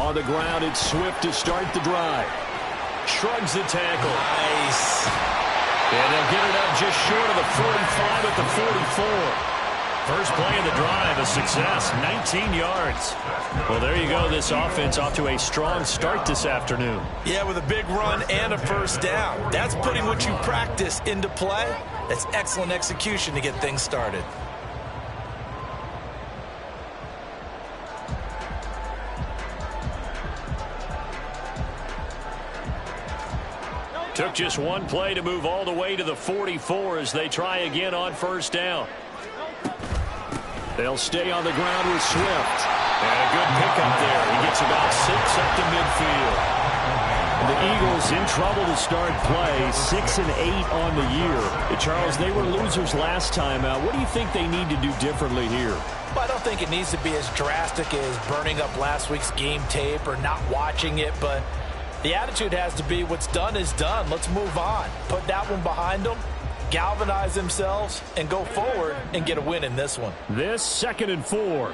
On the ground, it's Swift to start the drive. Shrugs the tackle. Nice. And they'll get it up just short of the 45 at the 44. First play of the drive, a success, 19 yards. Well, there you go. This offense off to a strong start this afternoon. Yeah, with a big run and a first down. That's putting what you practice into play. That's excellent execution to get things started. Took just one play to move all the way to the 44 as they try again on first down. They'll stay on the ground with Swift. And a good pickup there. He gets about 6 up to midfield. The Eagles in trouble to start play, 6 and 8 on the year. Charles, they were losers last time out. What do you think they need to do differently here? Well, I don't think it needs to be as drastic as burning up last week's game tape or not watching it, but the attitude has to be what's done is done. Let's move on. Put that one behind them, galvanize themselves, and go forward and get a win in this one. This 2nd and 4.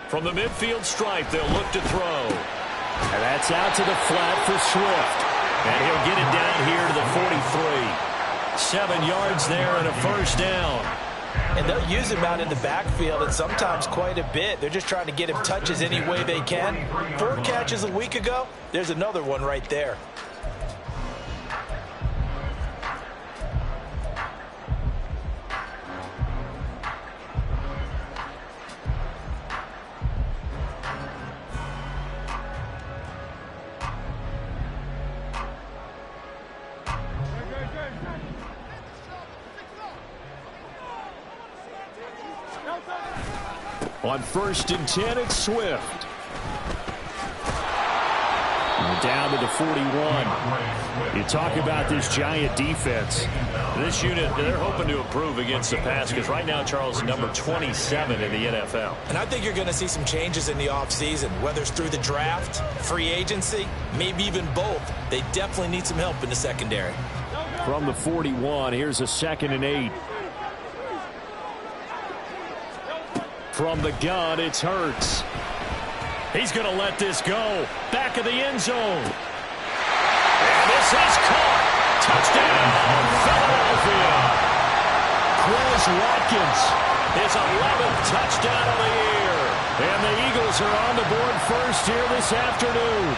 From the midfield stripe, they'll look to throw. And that's out to the flat for Swift. And he'll get it down here to the 43. 7 yards there and a first down. And they'll use him out in the backfield and sometimes quite a bit. They're just trying to get him touches any way they can. 4 catches a week ago. There's another one right there. On 1st and 10, it's Swift. And down to the 41. You talk about this Giant defense. This unit, they're hoping to improve against the pass because right now, Charles, number 27 in the NFL. And I think you're going to see some changes in the offseason, whether it's through the draft, free agency, maybe even both. They definitely need some help in the secondary. From the 41, here's a 2nd and 8. From the gun, it's Hurts. He's going to let this go. Back of the end zone. And this is caught. Touchdown, Philadelphia. Chris Watkins, his 11th touchdown of the year. And the Eagles are on the board first here this afternoon.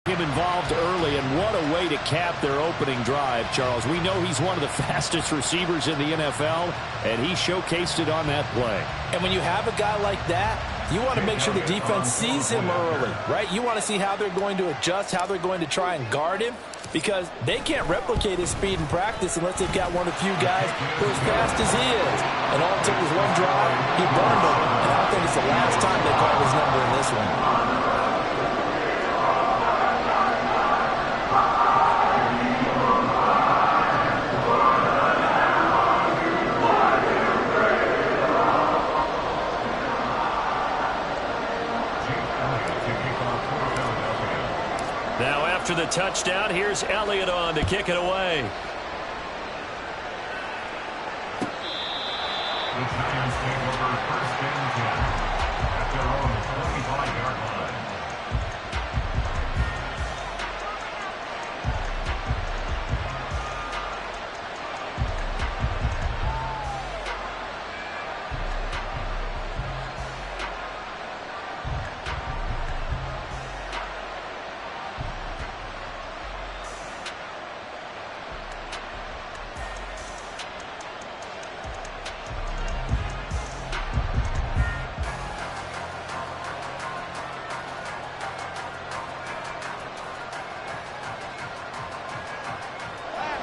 Him involved early, and what a way to cap their opening drive, Charles. We know he's one of the fastest receivers in the NFL, and he showcased it on that play. And when you have a guy like that, you want to make sure the defense sees him early, right? You want to see how they're going to adjust, how they're going to try and guard him, because they can't replicate his speed in practice unless they've got one of the few guys who are as fast as he is. And all it took was one drive, he burned him, and I don't think it's the last time they call his number in this one. Now after the touchdown, here's Elliott on to kick it away. The Giants take over 1st and 10 at their own 25-yard line.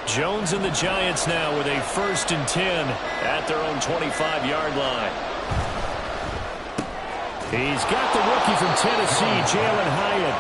Jones and the Giants now with a 1st and 10 at their own 25-yard line. He's got the rookie from Tennessee, Jalen Hyatt.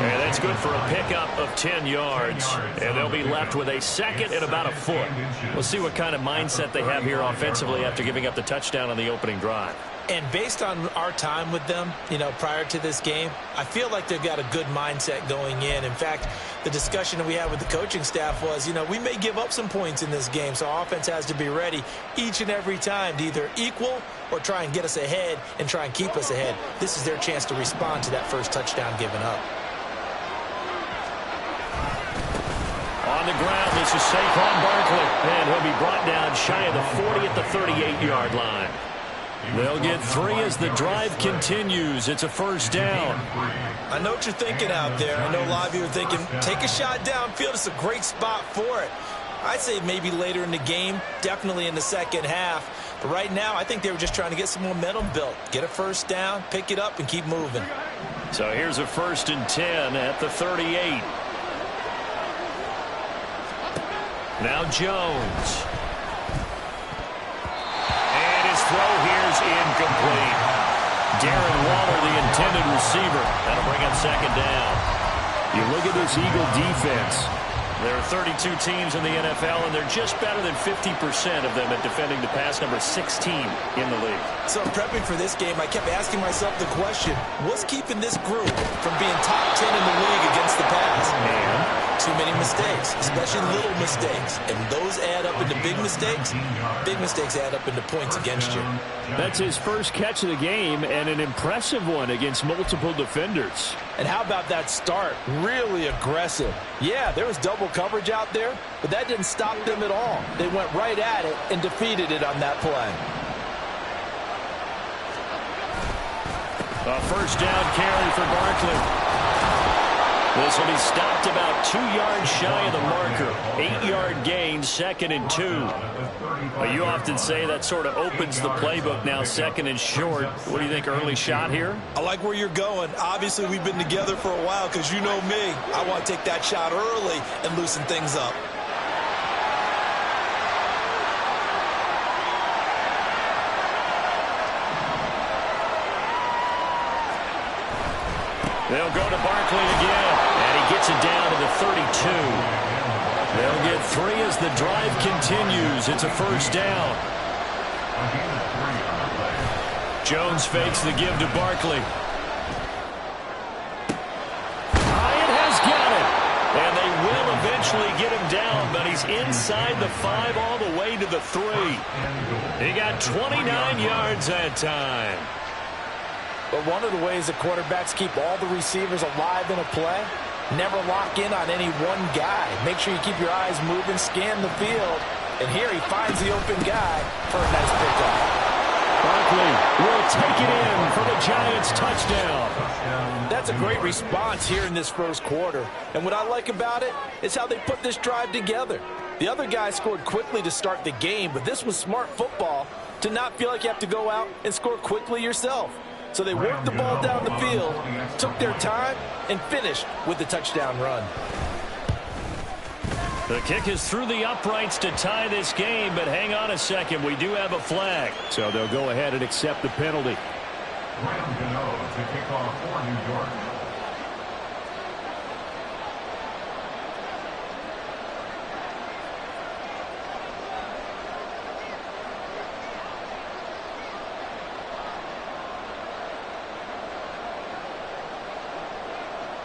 And that's good for a pickup of 10 yards. And they'll be left with a 2nd and about a foot. We'll see what kind of mindset they have here offensively after giving up the touchdown on the opening drive. And based on our time with them, prior to this game, I feel like they've got a good mindset going in. In fact, the discussion that we had with the coaching staff was, we may give up some points in this game, so our offense has to be ready each and every time to either equal or try and get us ahead and try and keep us ahead. This is their chance to respond to that first touchdown given up. On the ground, this is Saquon Barkley, and he'll be brought down shy of the 40 at the 38-yard line. They'll get 3 as the drive continues. It's a first down. I know what you're thinking out there. I know a lot of you are thinking, take a shot downfield. It's a great spot for it. I'd say maybe later in the game, definitely in the second half. But right now, I think they were just trying to get some momentum built. Get a first down, pick it up, and keep moving. So here's a 1st and 10 at the 38. Now Jones. Throw here's incomplete. Darren Waller, the intended receiver. That'll bring up second down. You look at this Eagle defense. There are 32 teams in the NFL, and they're just better than 50% of them at defending the pass, number 16 in the league. So prepping for this game, I kept asking myself the question, what's keeping this group from being top 10 in the league against the pass? And too many mistakes, especially little mistakes. And those add up into big mistakes. Big mistakes add up into points against you. That's his first catch of the game, and an impressive one against multiple defenders. And how about that start? Really aggressive. Yeah, there was double coverage out there, but that didn't stop them at all. They went right at it and defeated it on that play. A first down carry for Barkley. This will be stopped about 2 yards shy of the marker. 8-yard gain, 2nd and 2. Well, you often say that sort of opens the playbook now, 2nd and short. What do you think, early shot here? I like where you're going. Obviously, we've been together for a while because you know me. I want to take that shot early and loosen things up. They'll go to Barkley again, and he gets it down to the 32. They'll get 3 as the drive continues. It's a first down. Jones fakes the give to Barkley. Hyatt has got it, and they will eventually get him down, but he's inside the 5 all the way to the 3. He got 29 yards that time. But one of the ways that quarterbacks keep all the receivers alive in a play, never lock in on any one guy. Make sure you keep your eyes moving, scan the field. And here he finds the open guy for a nice pickup. Barkley will take it in for the Giants' touchdown. That's a great response here in this first quarter. And what I like about it is how they put this drive together. The other guy scored quickly to start the game, but this was smart football to not feel like you have to go out and score quickly yourself. So they worked the ball down the field, took their time, and finished with the touchdown run. The kick is through the uprights to tie this game, but hang on a second. We do have a flag. So they'll go ahead and accept the penalty. Graham Gano to kick off for New York.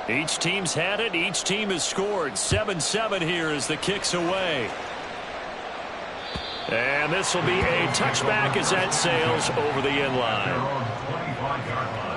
Each team's had it. Each team has scored. 7-7 here as the kick's away. And this will be a touchback as that sails over the end line. 25-yard line.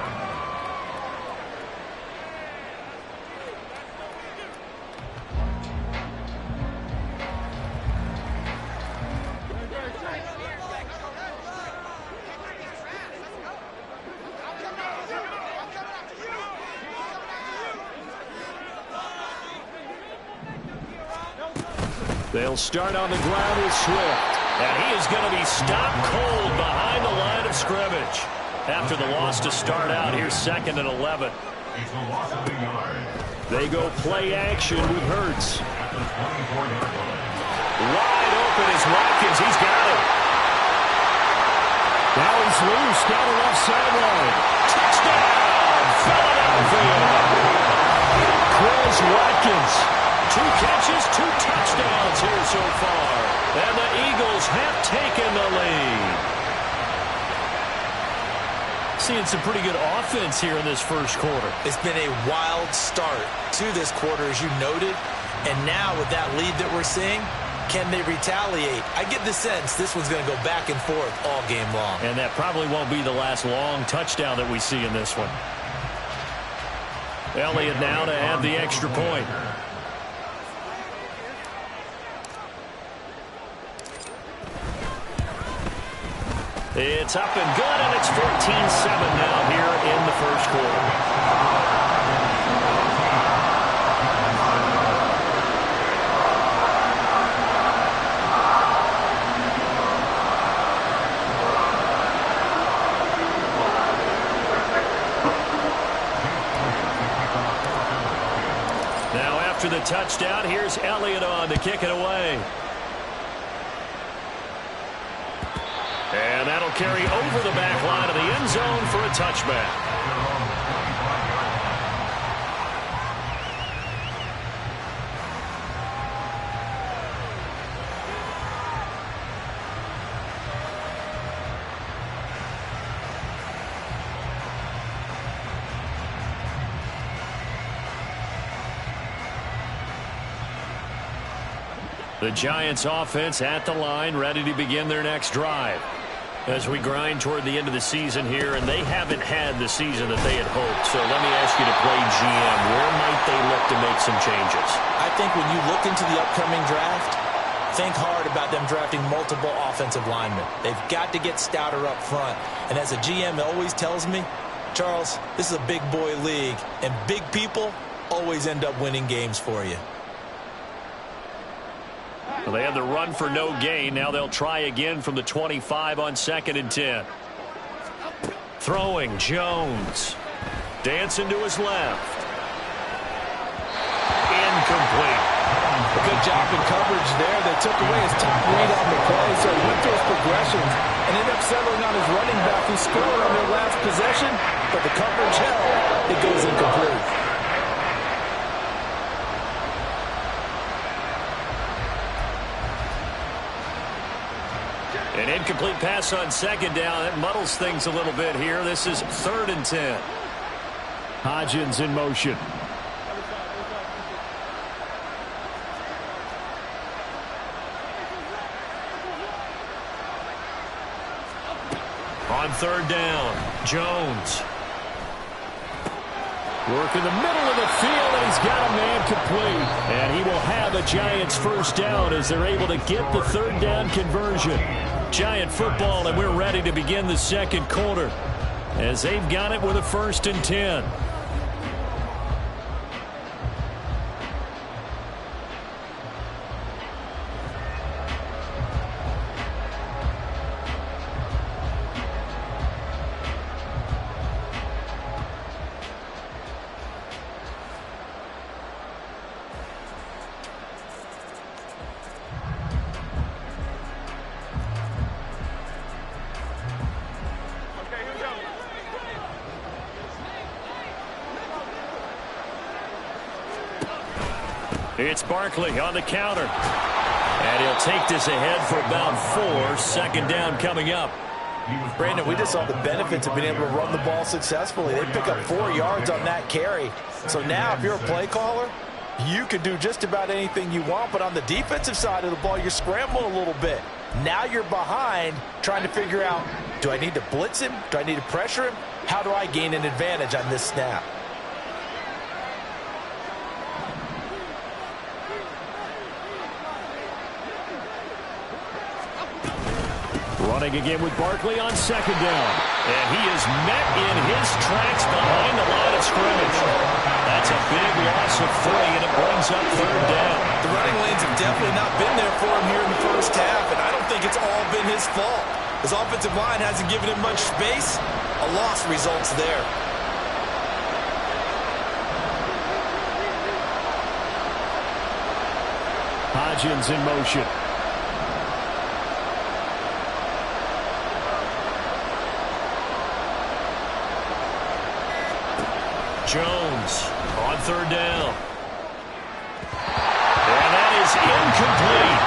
They'll start on the ground with Swift. And he is going to be stopped cold behind the line of scrimmage. After the loss to start out, here's 2nd and 11. It's a loss of a yard. They go play action with Hurts. At the 24-yard line. Wide open is Watkins. He's got it. Now he's loose down the left sideline. Touchdown, Philadelphia. Chris Watkins. 2 catches, 2 touchdowns here so far. And the Eagles have taken the lead. seeing some pretty good offense here in this first quarter. It's been a wild start to this quarter, as you noted. And now with that lead that we're seeing, can they retaliate? I get the sense this one's going to go back and forth all game long. And that probably won't be the last long touchdown that we see in this one. Elliott now to add the extra point. It's up and good, and it's 14-7 now here in the first quarter. Now after the touchdown, here's Elliott on to kick it away. And that'll carry over the back line of the end zone for a touchback. The Giants offense at the line, ready to begin their next drive. As we grind toward the end of the season here, and they haven't had the season that they had hoped. So let me ask you to play GM. Where might they look to make some changes? I think when you look into the upcoming draft, think hard about them drafting multiple offensive linemen. They've got to get stouter up front. And as a GM always tells me, Charles, this is a big boy league, and big people always end up winning games for you. Well, they had the run for no gain. Now they'll try again from the 25 on 2nd and 10. Throwing, Jones. Dancing to his left. Incomplete. Good job in coverage there. They took away his top read on the play, so he went through his progressions and ended up settling on his running back who scored on their last possession, but the coverage held. It goes incomplete. An incomplete pass on 2nd down. That muddles things a little bit here. This is 3rd and 10. Hodgins in motion. On 3rd down, Jones. Work in the middle of the field, and he's got a man complete. And he will have a Giants first down as they're able to get the 3rd down conversion. Giant football, and we're ready to begin the second quarter as they've got it with a 1st and 10. It's Barkley on the counter. And he'll take this ahead for about 4. 2nd down coming up. Brandon, we just saw the benefits of being able to run the ball successfully. They pick up 4 yards on that carry. So now if you're a play caller, you can do just about anything you want. But on the defensive side of the ball, you're scrambling a little bit. Now you're behind trying to figure out, do I need to blitz him? Do I need to pressure him? How do I gain an advantage on this snap? Running again with Barkley on 2nd down. And he is met in his tracks behind the line of scrimmage. That's a big loss of 3, and it brings up 3rd down. The running lanes have definitely not been there for him here in the first half, and I don't think it's all been his fault. His offensive line hasn't given him much space. A loss results there. Hodgins in motion. Jones on 3rd down. And that is incomplete.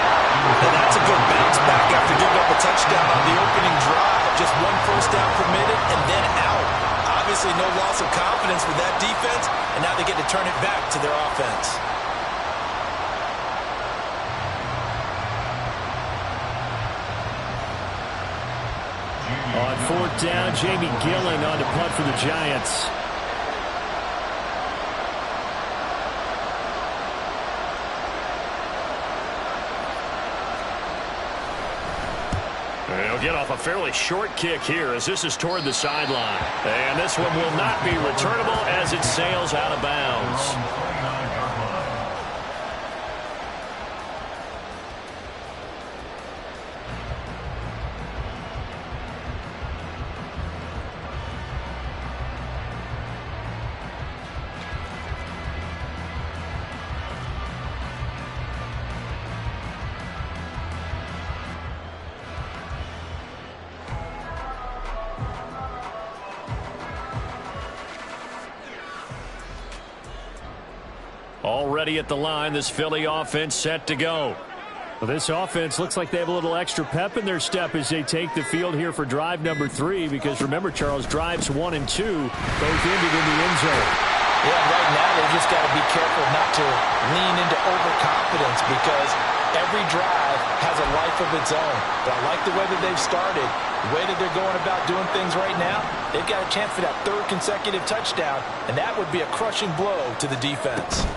And that's a good bounce back after giving up a touchdown on the opening drive. Just 1 first down permitted and then out. and now they get to turn it back to their offense. On fourth down, Jamie Gillen on to punt for the Giants. They'll get off a fairly short kick here as this is toward the sideline. And this one will not be returnable as it sails out of bounds. Already at the line, this Philly offense set to go. Well, this offense looks like they have a little extra pep in their step as they take the field here for drive number 3, because remember, Charles, drives 1 and 2 both ended in the end zone. Yeah, right now they've just got to be careful not to lean into overconfidence, because every drive has a life of its own. But I like the way that they've started, the way that they're going about doing things right now. They've got a chance for that 3rd consecutive touchdown, and that would be a crushing blow to the defense.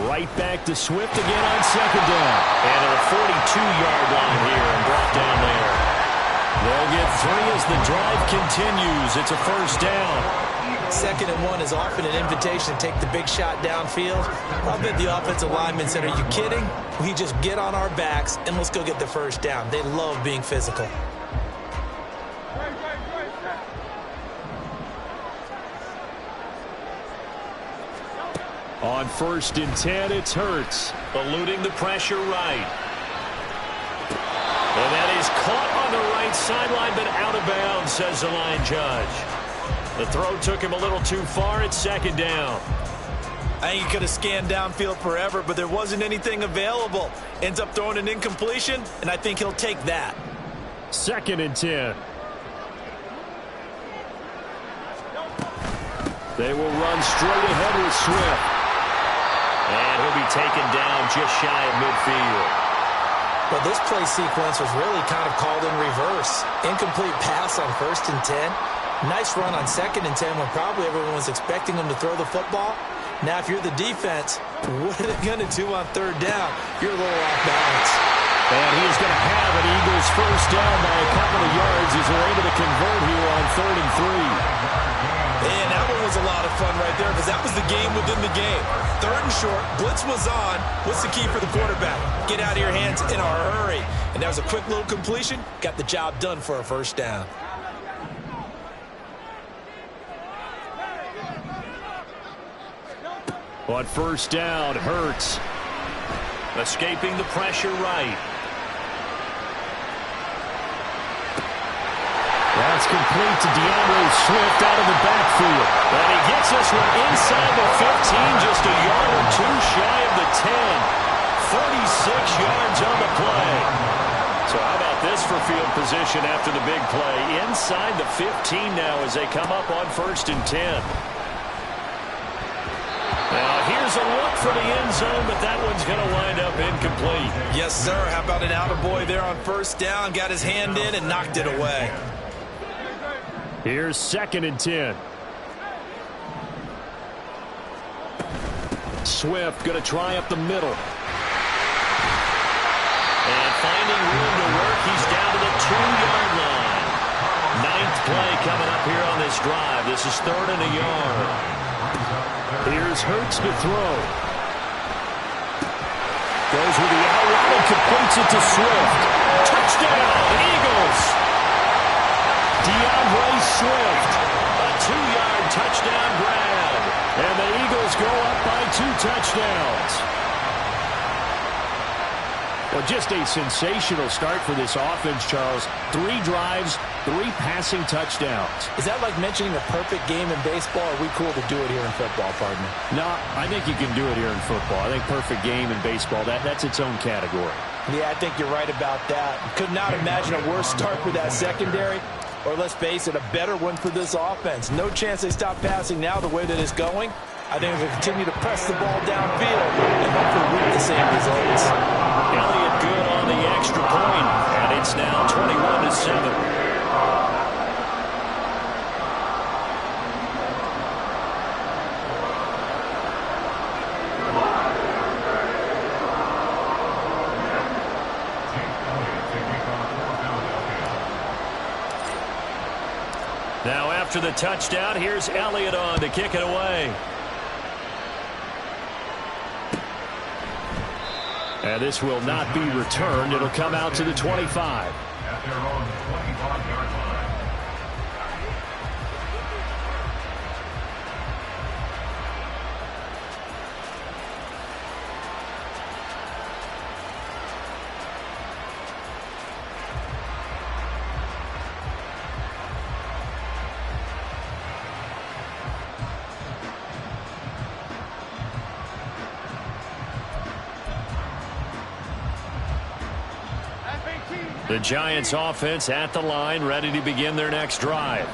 Right back to Swift again on 2nd down. And at a 42-yard line here and brought down there. They'll get 3 as the drive continues. It's a 1st down. 2nd and 1 is often an invitation to take the big shot downfield. I'll bet the offensive lineman said, "Are you kidding? We just get on our backs and let's go get the 1st down." They love being physical. On 1st and 10, it's Hurts, eluding the pressure right. And that is caught on the right sideline, but out of bounds, says the line judge. The throw took him a little too far. It's 2nd down. I think he could have scanned downfield forever, but there wasn't anything available. Ends up throwing an incompletion, and I think he'll take that. 2nd and 10. They will run straight ahead with Swift. And he'll be taken down just shy of midfield. Well, this play sequence was really kind of called in reverse. Incomplete pass on 1st and 10. Nice run on 2nd and 10 when probably everyone was expecting him to throw the football. Now, if you're the defense, what are they going to do on 3rd down? You're a little off balance. And he is going to have an Eagles 1st down by a couple of yards as they're able to convert here on 3rd and 3. And that one was a lot of fun right there, because that was the game within the game. 3rd and short, blitz was on. What's the key for the quarterback? Get out of your hands in a hurry. And that was a quick little completion. Got the job done for a 1st down. On 1st down, Hurts. Escaping the pressure right. That's complete to DeAndre Swift out of the backfield. And he gets this one inside the 15, just a yard or 2 shy of the 10. 36 yards on the play. So how about this for field position after the big play? Inside the 15 now as they come up on 1st and 10. Now here's a look for the end zone, but that one's going to wind up incomplete. Yes, sir. How about an attaboy there on 1st down? Got his hand in and knocked it away. Here's 2nd and 10. Swift going to try up the middle. And finding room to work, he's down to the 2-yard line. 9th play coming up here on this drive. This is 3rd and a yard. Here's Hurts to throw. Goes with the out route and completes it to Swift. Touchdown, Eagles! DeAndre Swift, a 2-yard touchdown grab. And the Eagles go up by 2 touchdowns. Well, just a sensational start for this offense, Charles. 3 drives, 3 passing touchdowns. Is that like mentioning a perfect game in baseball, or are we cool to do it here in football, partner? No, I think you can do it here in football. I think perfect game in baseball, that's its own category. Yeah, I think you're right about that. Could not imagine a worse start for that secondary. or let's face it, a better one for this offense. No chance they stop passing now the way that it's going. I think they'll continue to press the ball downfield and hopefully reap the same results. Elliott good on the extra point, and it's now 21-7. Now after the touchdown, here's Elliott on to kick it away. And this will not be returned. It'll come out to the 25. At their own 25-yard line. The Giants offense at the line, ready to begin their next drive.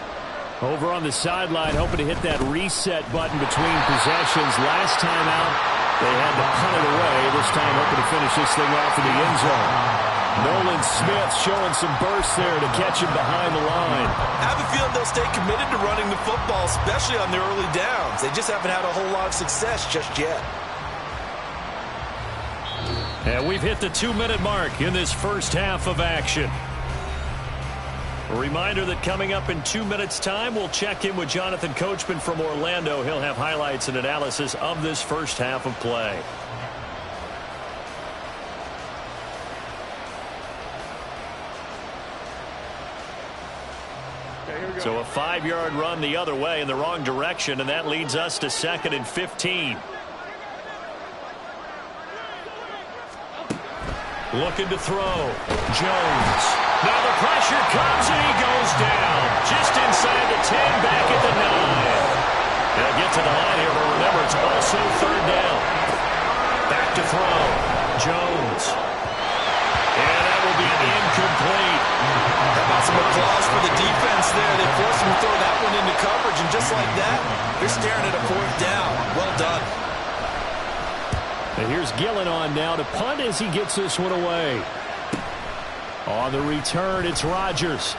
Over on the sideline, hoping to hit that reset button between possessions. Last time out, they had to punt it away. This time hoping to finish this thing off in the end zone. Nolan Smith showing some burst there to catch him behind the line. I have a feeling they'll stay committed to running the football, especially on the early downs. They just haven't had a whole lot of success just yet. And we've hit the 2-minute mark in this first half of action. A reminder that coming up in 2 minutes' time, we'll check in with Jonathan Coachman from Orlando. He'll have highlights and analysis of this first half of play. So a 5-yard run the other way in the wrong direction, and that leads us to 2nd and 15. Looking to throw. Jones. Now the pressure comes and he goes down. Just inside the 10, back at the 9. They'll get to the line here, but remember, it's also 3rd down. Back to throw. Jones. And that will be incomplete. How about some applause for the defense there? They forced him to throw that one into coverage, and just like that, they're staring at a 4th down. Well done. And here's Gillen on now to punt as he gets this one away. On the return, it's Rodgers.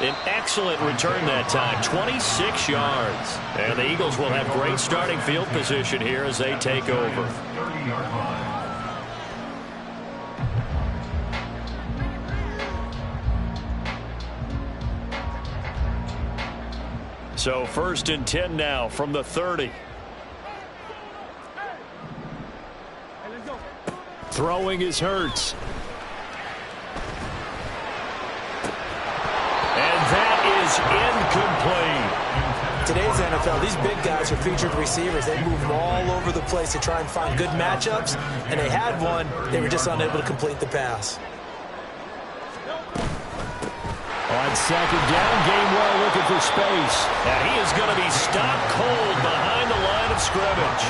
An excellent return that time, 26 yards. And the Eagles will have great starting field position here as they take over. 30-yard line. So 1st and 10 now from the 30. Throwing is Hurts. And that is incomplete. Today's NFL, these big guys are featured receivers. They move all over the place to try and find good matchups, and they had one. They were just unable to complete the pass. On 2nd down, Gainwell looking for space. And he is going to be stopped cold behind the line of scrimmage.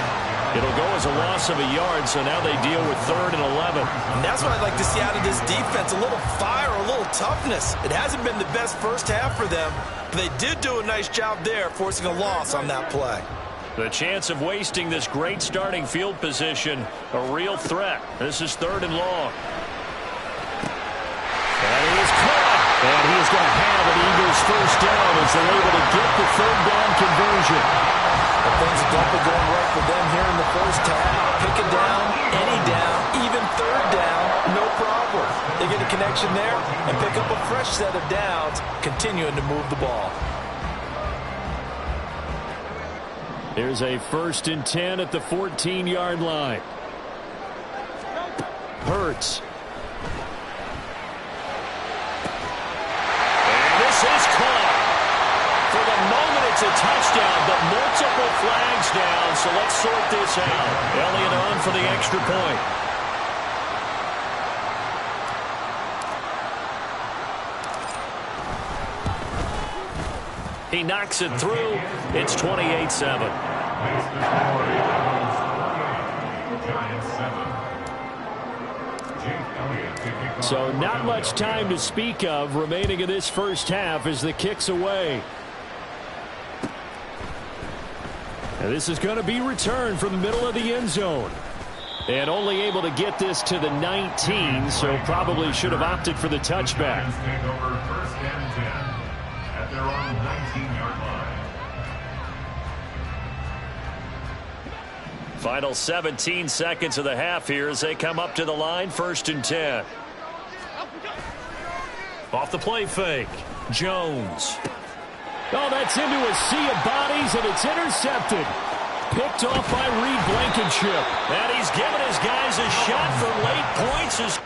It'll go as a loss of a yard, so now they deal with 3rd and 11. And that's what I'd like to see out of this defense, a little fire, a little toughness. It hasn't been the best first half for them, but they did do a nice job there, forcing a loss on that play. The chance of wasting this great starting field position, a real threat. This is 3rd and long. And he is caught. And he is going to have an Eagles first down as they're able to get the 3rd down conversion. But things are definitely going right for them here in the first half. Pick it down, any down, even 3rd down, no problem. They get a connection there and pick up a fresh set of downs, continuing to move the ball. Here's a 1st and 10 at the 14-yard line. Hurts. Is caught. For the moment, it's a touchdown, but multiple flags down, so let's sort this out. Elliott on for the extra point. He knocks it through. It's 28-7. Giants 7. So not much time to speak of remaining in this first half as the kick's away. And this is going to be returned from the middle of the end zone. And only able to get this to the 19, so probably should have opted for the touchback. Take over first and 10 at their own 19-yard line. Final 17 seconds of the half here as they come up to the line, 1st and 10. Off the play fake, Jones. Oh, that's into a sea of bodies, and it's intercepted. Picked off by Reed Blankenship. And he's given his guys a shot for late points.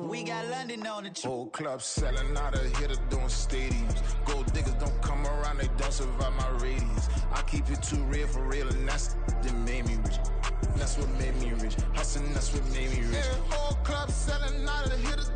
We got London on the Whole club selling out of hitter doing stadiums. Gold diggers don't come around, they don't survive my radius. I keep it too real for real, and that's that made me rich. That's what made me rich. Hustling, that's what made me rich. Whole club selling out of hitters